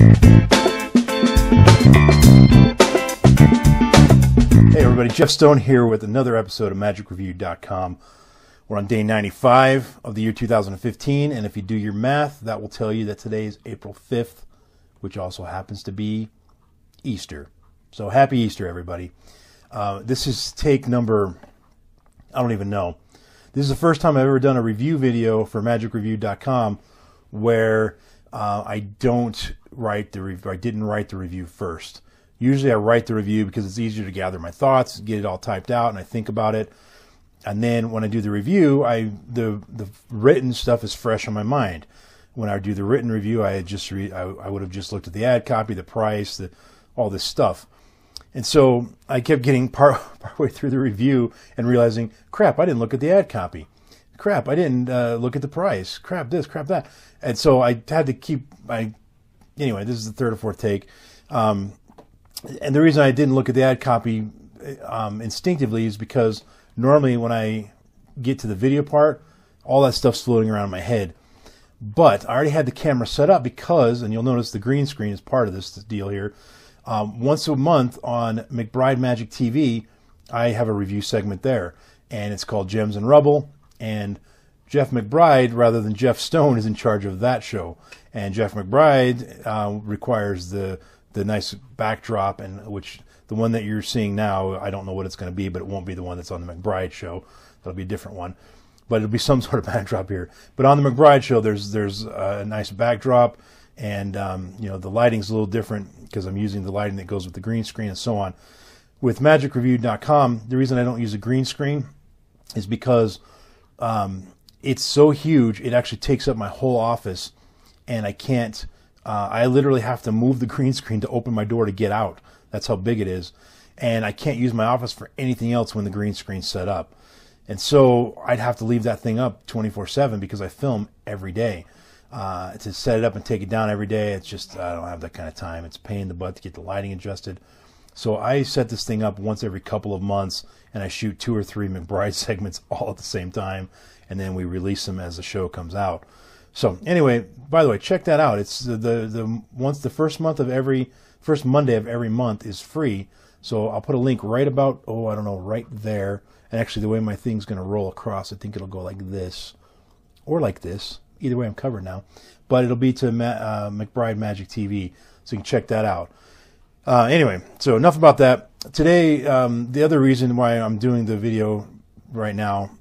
Hey everybody, Jeff Stone here with another episode of MagicReview.com. We're on day 95 of the year 2015, and if you do your math, that will tell you that today is April 5th, which also happens to be Easter. So happy Easter, everybody. This is take number, I don't even know. This is the first time I've ever done a review video for MagicReview.com where I didn't write the review first. Usually I write the review because it's easier to gather my thoughts, get it all typed out, and I think about it. And then when I do the review, the written stuff is fresh on my mind. When I do the written review, I would have just looked at the ad copy, the price, all this stuff. And so I kept getting partway through the review and realizing, crap, I didn't look at the ad copy. Crap, I didn't look at the price. Crap this, crap that. And so I had to anyway, this is the third or fourth take. And the reason I didn't look at the ad copy instinctively is because normally when I get to the video part, all that stuff's floating around in my head. But I already had the camera set up because, and you'll notice the green screen is part of this deal here, once a month on McBride Magic TV, I have a review segment there. And it's called Gems and Rubble. And Jeff McBride, rather than Jeff Stone, is in charge of that show. And Jeff McBride requires the nice backdrop, and which the one that you're seeing now, I don't know what it's going to be, but it won't be the one that's on the McBride show. That'll be a different one, but it'll be some sort of backdrop here. But on the McBride show, there's a nice backdrop, and the lighting's a little different because I'm using the lighting that goes with the green screen and so on. With MagicReview.com, the reason I don't use a green screen is because it's so huge, it actually takes up my whole office, and I can't. I literally have to move the green screen to open my door to get out. That's how big it is. And I can't use my office for anything else when the green screen's set up. And so I'd have to leave that thing up 24/7 because I film every day. To set it up and take it down every day, it's just, I don't have that kind of time. It's a pain in the butt to get the lighting adjusted. So I set this thing up once every couple of months, and I shoot 2 or 3 McBride segments all at the same time, and then we release them as the show comes out. So anyway, by the way, check that out. It's the first Monday of every month is free. So I'll put a link right about, right there. And actually the way my thing's going to roll across, I think it'll go like this or like this. Either way, I'm covered now. But it'll be to McBride Magic TV. So you can check that out. Anyway, so enough about that. Today, the other reason why I'm doing the video right now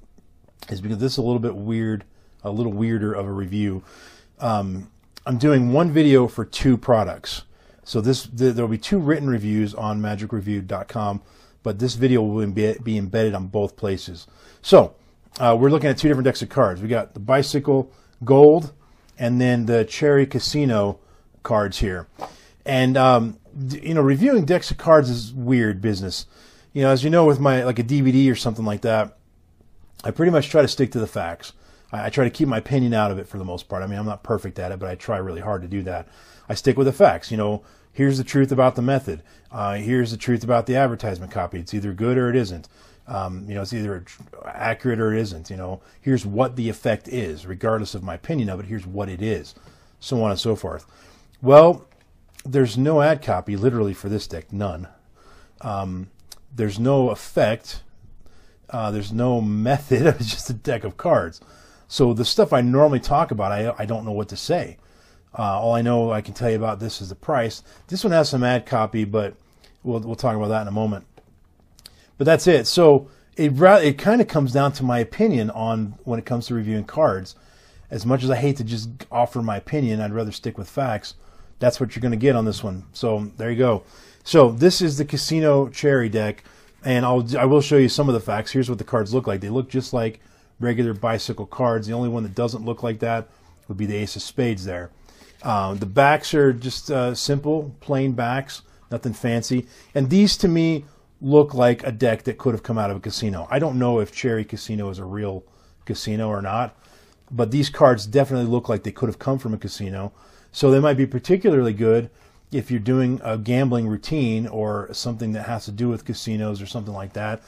is because this is a little bit weird. A little weirder of a review. I'm doing one video for 2 products. So there'll be 2 written reviews on MagicReview.com, but this video will be embedded on both places. So we're looking at 2 different decks of cards. We got the Bicycle Gold and then the Cherry Casino cards here. And reviewing decks of cards is weird business. As you know, with like a DVD or something like that, I pretty much try to stick to the facts. I try to keep my opinion out of it for the most part. I mean, I'm not perfect at it, but I try really hard to do that. I stick with the facts. Here's the truth about the method. Here's the truth about the advertisement copy. It's either good or it isn't. It's either accurate or it isn't. Here's what the effect is, regardless of my opinion of it. Here's what it is, so on and so forth. Well, there's no ad copy, literally, for this deck. None. There's no effect. There's no method. It's just a deck of cards. So the stuff I normally talk about, I don't know what to say. All I know I can tell you about this is the price. This one has some ad copy, but we'll talk about that in a moment. But that's it. So it kind of comes down to my opinion on when it comes to reviewing cards. As much as I hate to just offer my opinion, I'd rather stick with facts. That's what you're going to get on this one. So there you go. So this is the Casino Cherry deck, and I will show you some of the facts. Here's what the cards look like. They look just like regular Bicycle cards. The only one that doesn't look like that would be the Ace of Spades there. The backs are just simple, plain backs, nothing fancy. And these, to me, look like a deck that could have come out of a casino. I don't know if Cherry Casino is a real casino or not, but these cards definitely look like they could have come from a casino. So they might be particularly good if you're doing a gambling routine or something that has to do with casinos or something like that.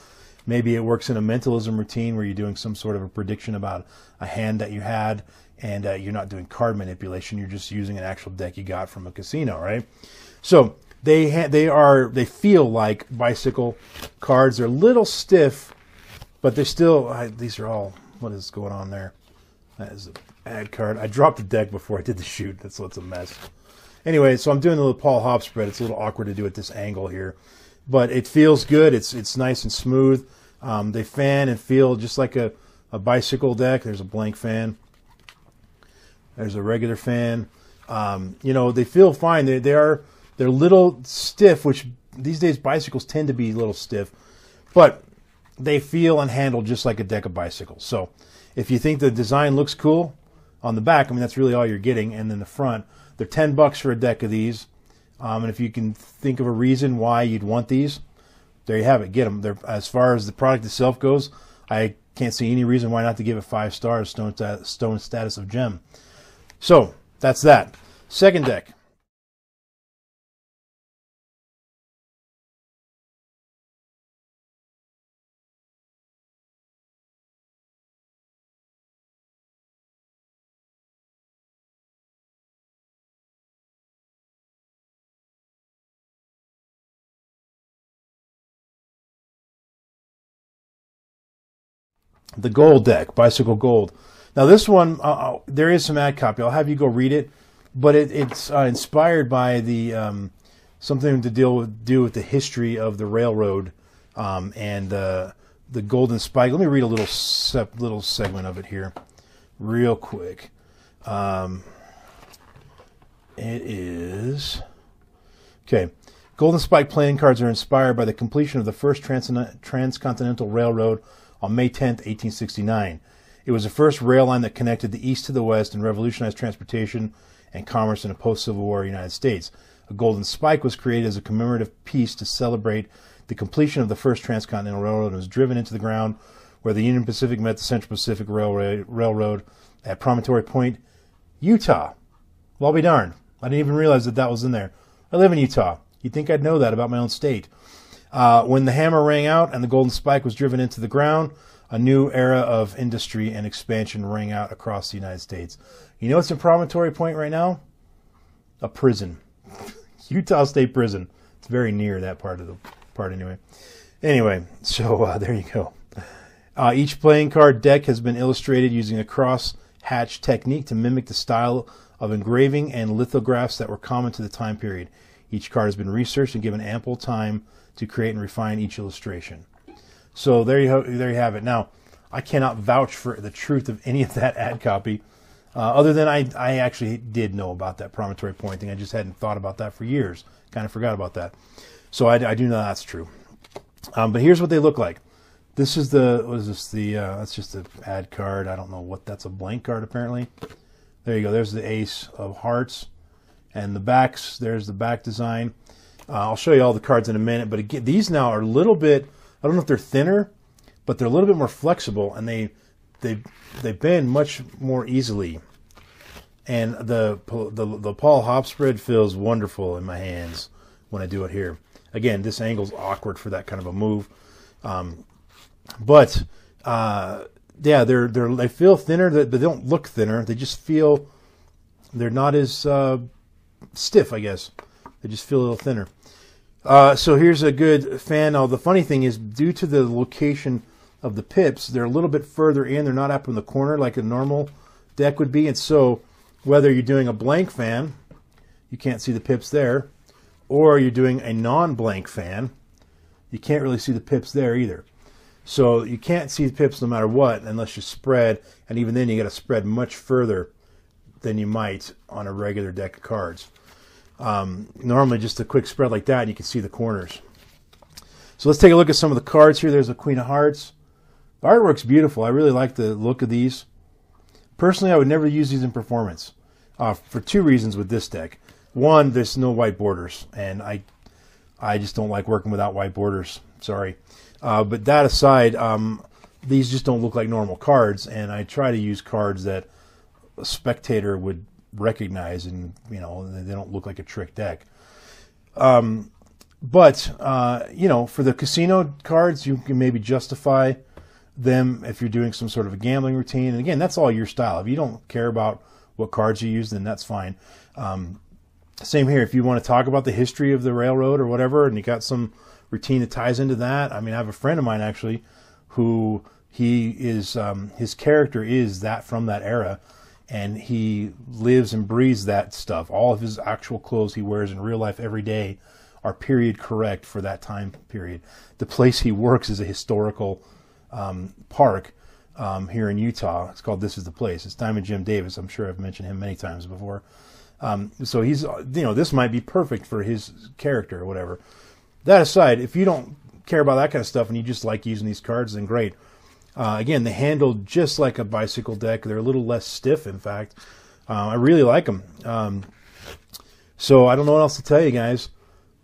Maybe it works in a mentalism routine where you're doing some sort of a prediction about a hand that you had, and you're not doing card manipulation. You're just using an actual deck you got from a casino, right? So they feel like bicycle cards. They're a little stiff, but they're still. These are all. What is going on there? That is an ad card. I dropped the deck before I did the shoot. That's what's a mess. Anyway, so I'm doing the little Paul Hop spread. It's a little awkward to do at this angle here, but it feels good. It's nice and smooth. They fan and feel just like a bicycle deck. There's a blank fan. There's a regular fan. They feel fine. They're a little stiff, which these days bicycles tend to be a little stiff, but they feel and handle just like a deck of bicycles. So if you think the design looks cool on the back, I mean, that's really all you're getting. And then the front, they're $10 for a deck of these. And if you can think of a reason why you'd want these, there you have it. Get them. As far as the product itself goes, I can't see any reason why not to give it 5 stars, stone status of gem. So that's that. Second deck. The Gold deck, Bicycle Gold. Now this one, there is some ad copy. I'll have you go read it, but it's inspired by the something to do with the history of the railroad and the Golden Spike. Let me read a little segment of it here, real quick. It is okay. Golden Spike playing cards are inspired by the completion of the first transcontinental railroad on May 10th, 1869. It was the first rail line that connected the east to the west and revolutionized transportation and commerce in a post-Civil War United States. A golden spike was created as a commemorative piece to celebrate the completion of the first transcontinental railroad and was driven into the ground where the Union Pacific met the Central Pacific Railroad at Promontory Point, Utah. Well, I'll be darned. I didn't even realize that was in there. I live in Utah. You'd think I'd know that about my own state. When the hammer rang out and the golden spike was driven into the ground, a new era of industry and expansion rang out across the United States. You know what's in Promontory Point right now? A prison. Utah State Prison. It's very near that part anyway. Anyway, so there you go. Each playing card deck has been illustrated using a cross-hatch technique to mimic the style of engraving and lithographs that were common to the time period. Each card has been researched and given ample time to create and refine each illustration. So there you have it. Now, I cannot vouch for the truth of any of that ad copy, other than I actually did know about that Promontory Point thing. I just hadn't thought about that for years. Kind of forgot about that. So I do know that's true. But here's what they look like. This is that's just an ad card. I don't know what that's, a blank card apparently. There you go. There's the Ace of Hearts. And the backs, there's the back design. I'll show you all the cards in a minute, but again, these now are a little bit, I don't know if they're thinner, but they're a little bit more flexible, and they bend much more easily. And the Paul Hop spread feels wonderful in my hands when I do it here. Again, this angle's awkward for that kind of a move, but yeah, they feel thinner. They don't look thinner. They just feel they're not as stiff, I guess. They just feel a little thinner. So here's a good fan. Now, the funny thing is, due to the location of the pips, they're a little bit further in. They're not up in the corner like a normal deck would be. And so whether you're doing a blank fan, you can't see the pips there, or you're doing a non-blank fan, you can't really see the pips there either. So you can't see the pips no matter what unless you spread, and even then you got to spread much further than you might on a regular deck of cards. Normally just a quick spread like that and you can see the corners. So let's take a look at some of the cards here. There's a Queen of Hearts. The artwork's beautiful. I really like the look of these. Personally, I would never use these in performance for two reasons with this deck. One, there's no white borders, and I just don't like working without white borders. Sorry. But that aside, these just don't look like normal cards, and I try to use cards that a spectator would recognize, and they don't look like a trick deck. But, you know, for the casino cards, you can maybe justify them if you're doing some sort of a gambling routine. And again, that's all your style. If you don't care about what cards you use, then that's fine. Same here. If you want to talk about the history of the railroad or whatever, and you got some routine that ties into that. I mean, I have a friend of mine actually who he is, his character is that from that era, and he lives and breathes that stuff. All of his actual clothes he wears in real life every day are period correct for that time period. The place he works is a historical park here in Utah. It's called This Is the Place. It's Diamond Jim Davis. I'm sure I've mentioned him many times before. So he's, you know, this might be perfect for his character or whatever. That aside, if you don't care about that kind of stuff and you just like using these cards, then great. Again, they handle just like a bicycle deck. They're a little less stiff, in fact. I really like them. So I don't know what else to tell you guys.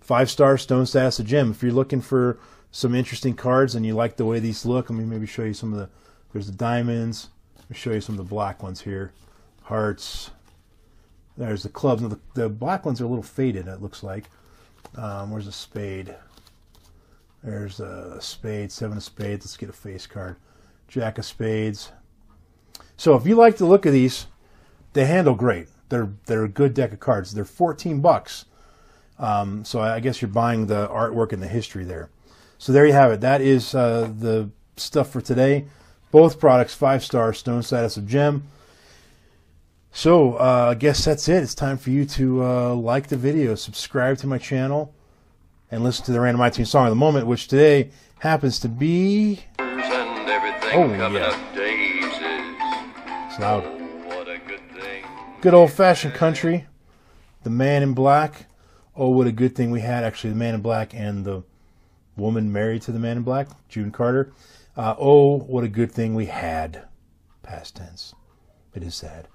5-star Stone Status of Gem. If you're looking for some interesting cards and you like the way these look, let me maybe show you some of the, there's the diamonds. Let me show you some of the black ones here. Hearts. There's the clubs. Now, the black ones are a little faded, it looks like. Where's a spade? There's a spade, 7 of spades. Let's get a face card. Jack of spades. So if you like the look of these, they handle great. They're a good deck of cards. They're $14. So I guess you're buying the artwork and the history there. So there you have it. That is the stuff for today. Both products 5-star Stone Status of Gem. So I guess that's it. It's time for you to like the video, subscribe to my channel, and listen to the random iTunes song of the moment, which today happens to be... Oh, yeah. It's loud. What a good thing. Good old-fashioned country. The Man in Black. Oh, what a good thing we had. Actually, the Man in Black and the woman married to the Man in Black, June Carter. Oh, what a good thing we had. Past tense. It is sad.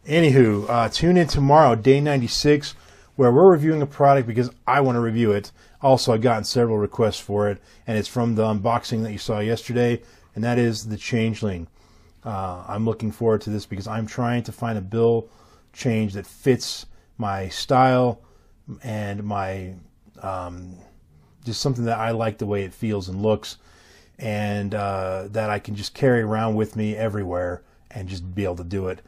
Anywho, tune in tomorrow, day 96, where we're reviewing a product because I want to review it. Also, I've gotten several requests for it, and it's from the unboxing that you saw yesterday, and that is the Changeling. I'm looking forward to this because I'm trying to find a bill change that fits my style and my just something that I like the way it feels and looks, and that I can just carry around with me everywhere and just be able to do it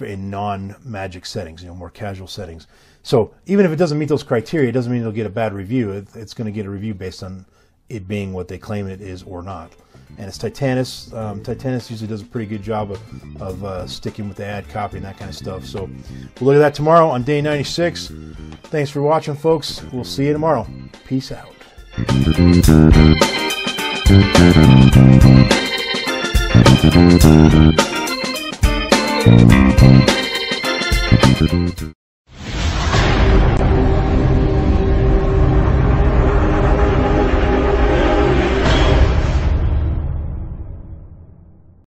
in non-magic settings, you know, more casual settings. So even if it doesn't meet those criteria, it doesn't mean it'll get a bad review. It's going to get a review based on it being what they claim it is or not. And it's Titanus. Titanus usually does a pretty good job of sticking with the ad copy and that kind of stuff. So we'll look at that tomorrow on day 96. Thanks for watching, folks. We'll see you tomorrow. Peace out. Thank you.